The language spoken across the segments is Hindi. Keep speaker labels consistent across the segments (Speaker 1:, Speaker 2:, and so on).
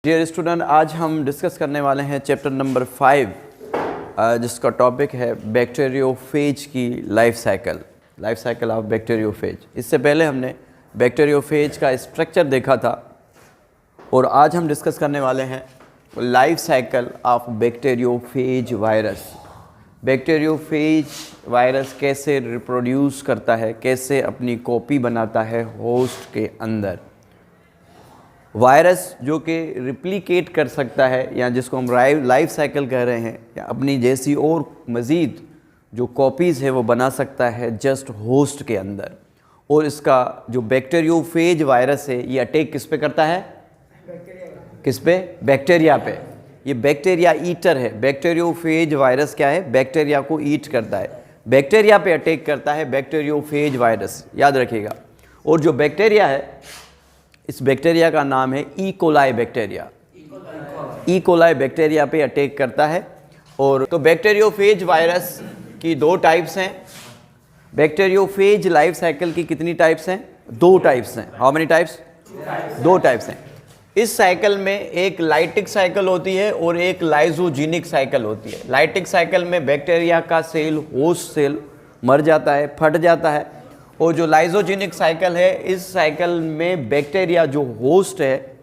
Speaker 1: डियर स्टूडेंट, आज हम डिस्कस करने वाले हैं चैप्टर नंबर 5 जिसका टॉपिक है बैक्टीरियोफेज की लाइफ साइकिल ऑफ बैक्टीरियोफेज। इससे पहले हमने बैक्टीरियोफेज का स्ट्रक्चर देखा था और आज हम डिस्कस करने वाले हैं life cycle of bacteriophage virus. Bacteriophage virus कैसे रिप्रोड्यूस करता है, कैसे अपनी कॉपी बनाता है होस्ट के अंदर। वायरस जो कि रिप्लिकेट कर सकता है या जिसको हम लाइफ साइकिल कह रहे हैं, या अपनी जैसी और मज़ीद जो कॉपीज़ है वो बना सकता है जस्ट होस्ट के अंदर। और इसका जो बैक्टीरियोफेज वायरस है ये अटैक किस पे करता है? किस पे? बैक्टीरिया पे। ये बैक्टीरिया ईटर है। बैक्टीरियोफेज वायरस क्या है? बैक्टीरिया को ईट करता है, बैक्टीरिया पे अटैक करता है बैक्टीरियोफेज वायरस, याद रखिएगा। और जो बैक्टीरिया है, इस बैक्टीरिया का नाम है E coli bacteria. E coli bacteria पे अटैक करता है। और तो बैक्टीरियोफेज वायरस की दो टाइप्स हैं। बैक्टीरियोफेज लाइफ साइकिल की कितनी टाइप्स हैं? दो टाइप्स हैं। How many types? दो टाइप्स हैं। इस साइकिल में एक लाइटिक साइकिल होती है और एक लाइजोजेनिक साइकिल होती है। लाइटिक साइकिल में बैक्टीरिया का सेल, होस्ट सेल मर जाता है, फट जाता है। और जो लाइजोजेनिक साइकिल है, इस साइकिल में बैक्टीरिया जो होस्ट है,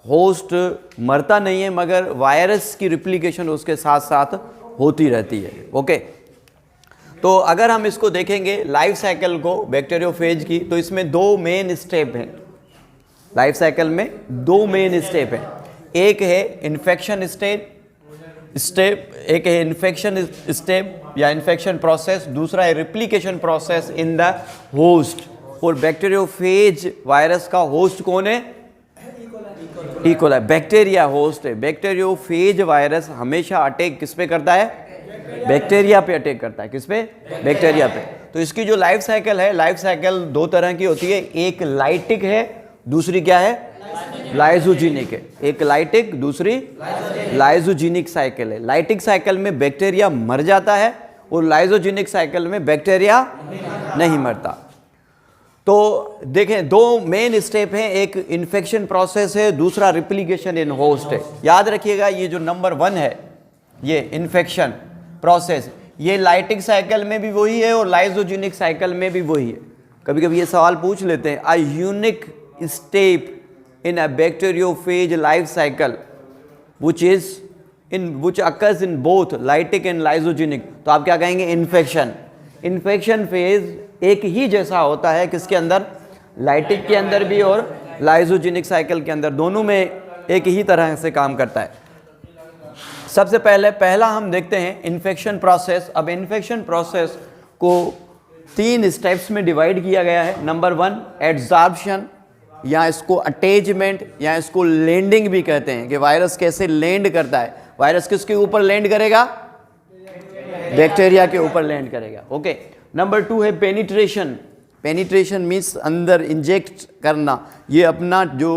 Speaker 1: होस्ट मरता नहीं है मगर वायरस की रिप्लिकेशन उसके साथ साथ होती रहती है। ओके, तो अगर हम इसको देखेंगे लाइफ साइकिल को बैक्टीरियोफेज की, तो इसमें दो मेन स्टेप हैं। लाइफ साइकिल में दो मेन स्टेप हैं। एक है इन्फेक्शन स्टेप, एक है इन्फेक्शन स्टेप या इन्फेक्शन प्रोसेस, दूसरा है replication process in the host. और बैक्टीरियोफेज वायरस का होस्ट कौन है? ई कोलाई, बैक्टीरिया होस्ट है। बैक्टीरियोफेज वायरस हमेशा अटैक किस पे करता है? बैक्टीरिया पे अटैक करता है। किस पे? बैक्टीरिया पे। तो इसकी जो लाइफ साइकिल है, लाइफ साइकिल दो तरह की होती है। एक लाइटिक है, दूसरी क्या है? लाइजोजेनिक है। एक लाइटिक, दूसरी लाइजोजेनिक साइकिल है। लाइटिक साइकिल में बैक्टीरिया मर जाता है और लाइजोजेनिक साइकिल में बैक्टीरिया नहीं मरता। तो देखें, दो मेन स्टेप हैं। एक इन्फेक्शन प्रोसेस है, दूसरा रिप्लिकेशन इन होस्ट है। याद रखिएगा, ये जो नंबर 1 है, ये इन्फेक्शन प्रोसेस, ये लाइटिक साइकिल में भी वही है और लाइजोजेनिक साइकिल में भी वही है। कभी कभी ये सवाल पूछ लेते हैं, a unique step in a bacteriophage life cycle which occurs in both lytic and lysogenic, तो आप क्या कहेंगे? इन्फेक्शन फेज एक ही जैसा होता है, किसके अंदर? लाइटिक के अंदर भी और लाइजोजेनिक साइकिल के अंदर, दोनों में एक ही तरह से काम करता है। सबसे पहला हम देखते हैं इन्फेक्शन प्रोसेस। अब इन्फेक्शन प्रोसेस को 3 स्टेप्स में डिवाइड किया गया है। नंबर 1 एड्सॉर्प्शन, या इसको अटैचमेंट या इसको लैंडिंग भी कहते हैं, कि वायरस कैसे लैंड करता है। वायरस किसके ऊपर लैंड करेगा? बैक्टीरिया के ऊपर लैंड करेगा। ओके। नंबर 2 है पेनिट्रेशन। पेनिट्रेशन मीन्स अंदर इंजेक्ट करना। ये अपना जो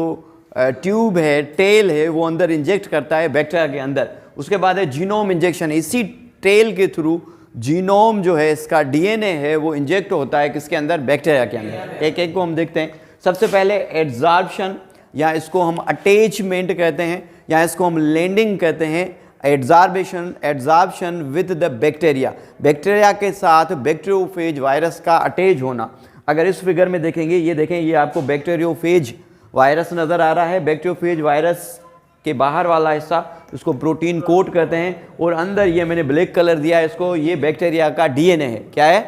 Speaker 1: ट्यूब है, टेल है, वो अंदर इंजेक्ट करता है बैक्टीरिया के अंदर। उसके बाद है जीनोम इंजेक्शन। इसी टेल के थ्रू जीनोम जो है, इसका डीएनए है, वो इंजेक्ट होता है किसके अंदर? बैक्टीरिया के अंदर। एक एक को हम देखते हैं। सबसे पहले एड्सॉर्प्शन, या इसको हम अटैचमेंट कहते हैं, या इसको हम लैंडिंग कहते हैं। Adsorption with the bacteria, bacteria के साथ बैक्टीरियोफेज वायरस का अटैच होना। अगर इस फिगर में देखेंगे, ये देखें, ये आपको बैक्टीरियोफेज वायरस नज़र आ रहा है। बैक्टीरियोफेज वायरस के बाहर वाला हिस्सा, इसको प्रोटीन कोट कहते हैं, और अंदर ये मैंने ब्लैक कलर दिया है इसको, ये बैक्टीरिया का डीएनए है। क्या है?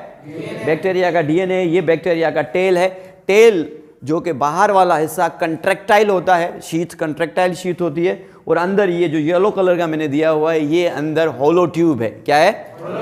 Speaker 1: बैक्टीरिया का डीएनए। ये बैक्टीरिया का टेल है। टेल जो कि बाहर वाला हिस्सा कंट्रैक्टाइल होता है, शीथ, कंट्रैक्टाइल शीथ होती है। और अंदर ये जो येलो कलर का मैंने दिया हुआ है, ये अंदर होलो ट्यूब है। क्या है?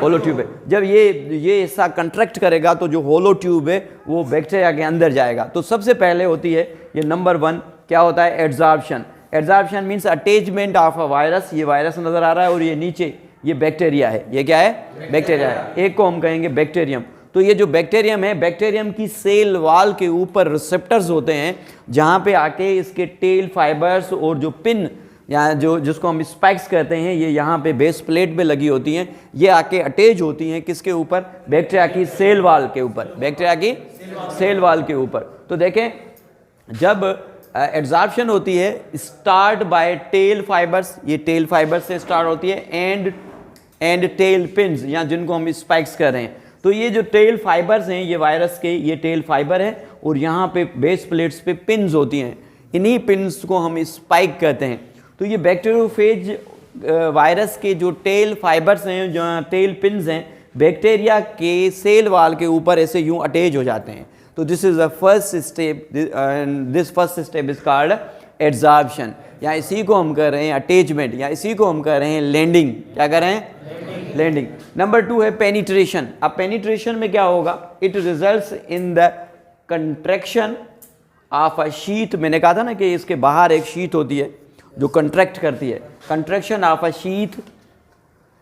Speaker 1: होलो ट्यूब है। जब ये हिस्सा कंट्रैक्ट करेगा तो जो होलो ट्यूब है वो बैक्टीरिया के अंदर जाएगा। तो सबसे पहले होती है ये नंबर 1, क्या होता है? Adsorption. Adsorption means attachment of a virus. ये वायरस नजर आ रहा है और ये नीचे ये बैक्टीरिया है। ये क्या है? बैक्टीरिया है। एक को हम कहेंगे बैक्टीरियम। तो ये जो बैक्टीरियम है, बैक्टीरियम की सेल वॉल के ऊपर रिसेप्टर्स होते हैं, जहाँ पे आके इसके टेल फाइबर्स और जो पिन, या जो जिसको हम स्पाइक्स कहते हैं, ये यहाँ पे बेस प्लेट पे लगी होती हैं। ये आके अटैच होती हैं किसके ऊपर? बैक्टीरिया की सेल वॉल के ऊपर। बैक्टीरिया की सेल वॉल के ऊपर। तो देखें, जब एड्जॉर्प्शन होती है स्टार्ट बाय टेल फाइबर्स, ये टेल फाइबर से स्टार्ट होती है, एंड टेल पिन्स, या जिनको हम स्पाइक्स कर रहे हैं। तो ये जो टेल फाइबर्स हैं ये वायरस के ये टेल फाइबर है, और यहाँ पे बेस प्लेट्स पे पिन्स होती हैं, इन्हीं पिन्स को हम स्पाइक कहते हैं। तो ये बैक्टीरियोफेज वायरस के जो टेल फाइबर्स हैं, जो टेल पिन्स हैं, बैक्टीरिया के सेल वाल के ऊपर ऐसे यूं अटैच हो जाते हैं। तो this is the first step, this first step is called adsorption, या इसी को हम कर रहे हैं अटैचमेंट, या इसी को हम कर रहे हैं लैंडिंग। क्या कर रहे हैं? लैंडिंग। नंबर 2 है पेनिट्रेशन। अब पेनिट्रेशन में क्या होगा? It results in the contraction of a sheath. मैंने कहा था ना कि इसके बाहर एक शीथ होती है जो कंट्रैक्ट करती है, contraction of a sheath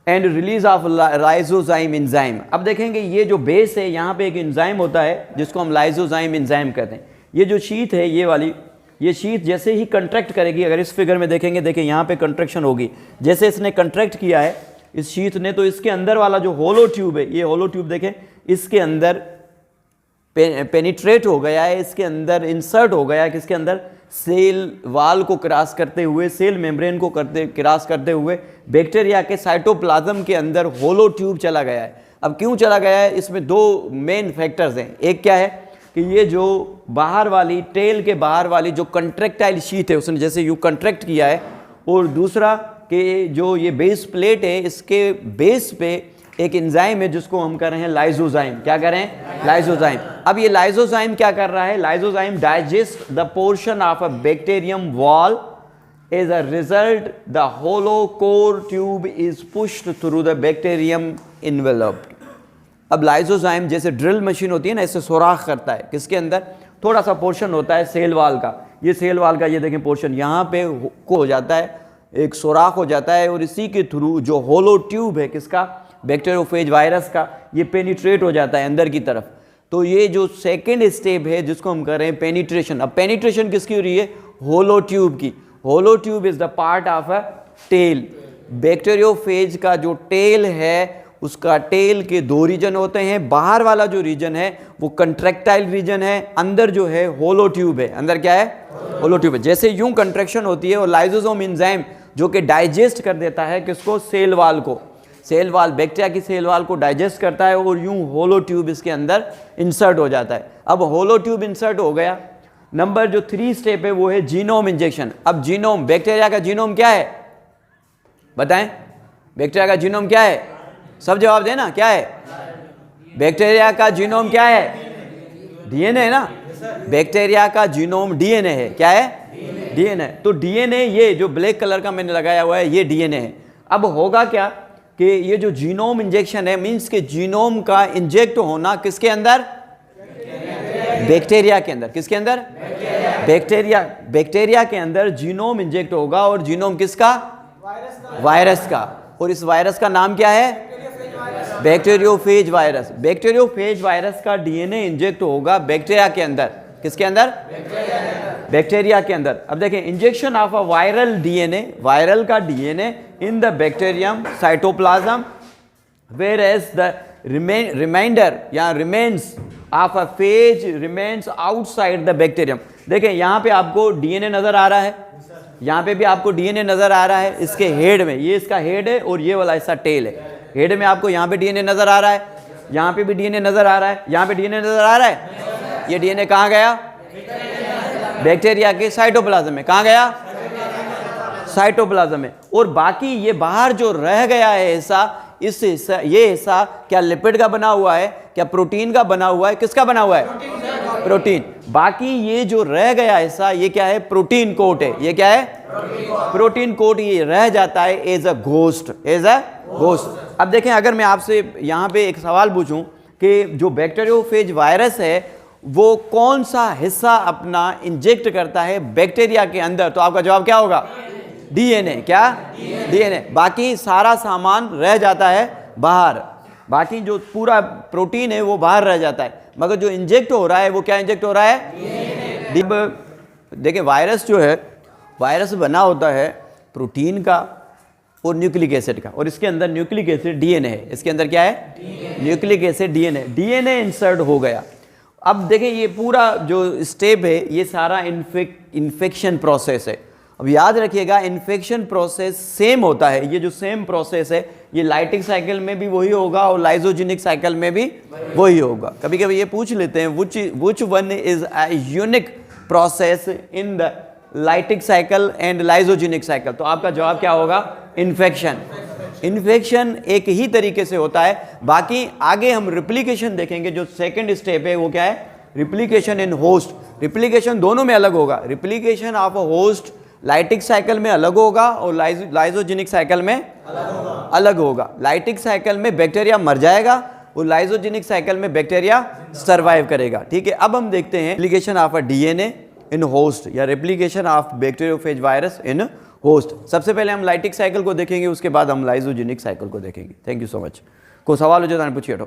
Speaker 1: and release of lysozyme enzyme. अब देखेंगे ये जो बेस है, यहाँ पे एक एंजाइम होता है जिसको हम लाइसोजाइम एंजाइम कहते हैं। ये जो शीथ है, ये वाली, ये शीथ जैसे ही कंट्रैक्ट करेगी, अगर इस फिगर में देखेंगे, देखिए यहाँ पे कंट्रैक्शन होगी, जैसे इसने कंट्रैक्ट किया है इस शीथ ने, तो इसके अंदर वाला जो होलो ट्यूब है, ये होलो ट्यूब देखें, इसके अंदर पेनिट्रेट हो गया है, इसके अंदर इंसर्ट हो गया है, किसके अंदर? सेल वाल को क्रॉस करते हुए, सेल मेम्ब्रेन को क्रॉस करते हुए बैक्टीरिया के साइटोप्लाज्म के अंदर होलो ट्यूब चला गया है। अब क्यों चला गया है? इसमें 2 मेन फैक्टर्स हैं। एक क्या है कि ये जो बाहर वाली, टेल के बाहर वाली जो कंट्रैक्टाइल शीथ है, उसने जैसे यूँ कंट्रैक्ट किया है, और दूसरा कि जो ये बेस प्लेट है, इसके बेस पे एक एंजाइम है जिसको हम कर रहे हैं लाइसोजाइम। क्या कर रहे हैं? लाइसोजाइम। अब ये लाइसोजाइम क्या कर रहा है? Lysozyme digest the portion of a bacterium wall, as a result the hollow core tube is pushed through the bacterium envelope. अब लाइसोजाइम जैसे ड्रिल मशीन होती है ना, ऐसे सुराख करता है, किसके अंदर? थोड़ा सा पोर्शन होता है सेल वाल का, ये सेल वाल का, ये देखें पोर्शन यहाँ पे को हो जाता है, एक सुराख हो जाता है, और इसी के थ्रू जो होलो ट्यूब है, किसका? बैक्टीरियोफेज वायरस का, ये पेनिट्रेट हो जाता है अंदर की तरफ। तो ये जो सेकेंड स्टेप है जिसको हम कर रहे हैं पेनिट्रेशन। अब पेनिट्रेशन किसकी हो रही है? होलो ट्यूब की। Hollow tube is the part of a tail. Bacteriophage का जो टेल है, उसका टेल के 2 रीजन होते हैं। बाहर वाला जो रीजन है वो कंट्रैक्टाइल रीजन है, अंदर जो है होलो ट्यूब है। अंदर क्या है? होलो ट्यूब है। जैसे यूं कंट्रैक्शन होती है, और लाइसोसोम एंजाइम जो कि डाइजेस्ट कर देता है किसको? सेल वाल को। सेल वाल, बैक्टीरिया की सेल वाल को डाइजेस्ट करता है, और यूं होलो ट्यूब इसके अंदर इंसर्ट हो जाता है। अब होलो ट्यूब इंसर्ट हो गया। नंबर जो 3 स्टेप है वो है जीनोम इंजेक्शन। अब जीनोम, बैक्टीरिया का जीनोम क्या है? बताएं, बैक्टीरिया का जीनोम क्या है? सब जवाब देना, क्या है? बैक्टीरिया का जीनोम क्या है? डीएनए है ना। बैक्टीरिया का जीनोम डीएनए है। क्या है? डीएनए। तो डीएनए, ये जो ब्लैक कलर का मैंने लगाया हुआ है, ये डीएनए है। अब होगा क्या कि ये जो जीनोम इंजेक्शन है, मींस के जीनोम का इंजेक्ट होना किसके अंदर? बैक्टीरिया के अंदर। किसके अंदर? बैक्टीरिया के अंदर जीनोम इंजेक्ट होगा, और जीनोम किसका? वायरस का। और इस वायरस का नाम क्या है? Bacteriophage virus. बैक्टीरियोफेज वायरस का डीएनए इंजेक्ट होगा बैक्टीरिया के अंदर। किसके अंदर? बैक्टीरिया के अंदर। अब देखें, injection of a viral DNA, viral का DNA in the bacterium cytoplasm, where as the reminder या remains of a phage remains outside the bacterium. देखें, यहाँ पे आपको डीएनए नजर आ रहा है, यहाँ पे भी आपको डीएनए नजर आ रहा है, इसके हेड में, ये इसका हेड है और ये वाला हिस्सा टेल है। हेड में आपको यहाँ पे डीएनए नजर आ रहा है, यहाँ पे भी डीएनए नजर आ रहा है, यहाँ पे डीएनए नजर आ रहा है। ये डीएनए कहाँ गया? बैक्टीरिया के साइटोप्लाज्म में। कहाँ गया? साइटोप्लाज्म में। और बाकी ये बाहर जो रह गया है हिस्सा, इस हिस्सा, ये हिस्सा क्या लिपिड का बना हुआ है, क्या प्रोटीन का बना हुआ है? किसका बना हुआ है? प्रोटीन। बाकी ये जो रह गया हिस्सा, ये क्या है? प्रोटीन कोट है। ये क्या है? Protein coat. ये रह जाता है as a ghost, as a ghost. अब देखें, अगर मैं आपसे यहाँ पे एक सवाल पूछूं कि जो बैक्टीरियोफेज वायरस है वो कौन सा हिस्सा अपना इंजेक्ट करता है बैक्टीरिया के अंदर, तो आपका जवाब क्या होगा? डीएनए। क्या? डीएनए। बाकी सारा सामान रह जाता है बाहर, बाकी जो पूरा प्रोटीन है वो बाहर रह जाता है, मगर जो इंजेक्ट हो रहा है वो क्या इंजेक्ट हो रहा है? देखिए, वायरस जो है, वायरस बना होता है प्रोटीन का और न्यूक्लिक एसिड का, और इसके अंदर न्यूक्लिक एसिड डीएनए है। इसके अंदर क्या है? Nucleic acid DNA. DNA insert हो गया। अब देखें ये पूरा जो स्टेप है ये सारा इन्फेक्शन प्रोसेस है। अब याद रखिएगा इन्फेक्शन प्रोसेस सेम होता है, ये जो सेम प्रोसेस है ये लाइटिक साइकिल में भी वही होगा और लाइजोजेनिक साइकिल में भी वही होगा। कभी कभी ये पूछ लेते हैं which one is a unique process in the lytic cycle and lysogenic cycle, तो आपका जवाब क्या होगा? इन्फेक्शन। इन्फेक्शन एक ही तरीके से होता है, बाकी आगे हम रिप्लिकेशन देखेंगे। जो सेकंड स्टेप है वो क्या है? रिप्लिकेशन इन होस्ट। रिप्लिकेशन दोनों में अलग होगा, replication of a host lytic cycle में अलग होगा और लाइजोजेनिक साइकिल में अलग होगा। लाइटिक साइकिल में बैक्टीरिया मर जाएगा और लाइजोजेनिक साइकिल में बैक्टीरिया सर्वाइव करेगा। ठीक है, अब हम देखते हैं replication of a DNA in host या replication of bacteriophage virus in host. सबसे पहले हम लाइटिक साइकिल को देखेंगे, उसके बाद हम लाइजोजेनिक साइकिल को देखेंगे। Thank you so much. कोई सवाल हो जाए तो पूछिए।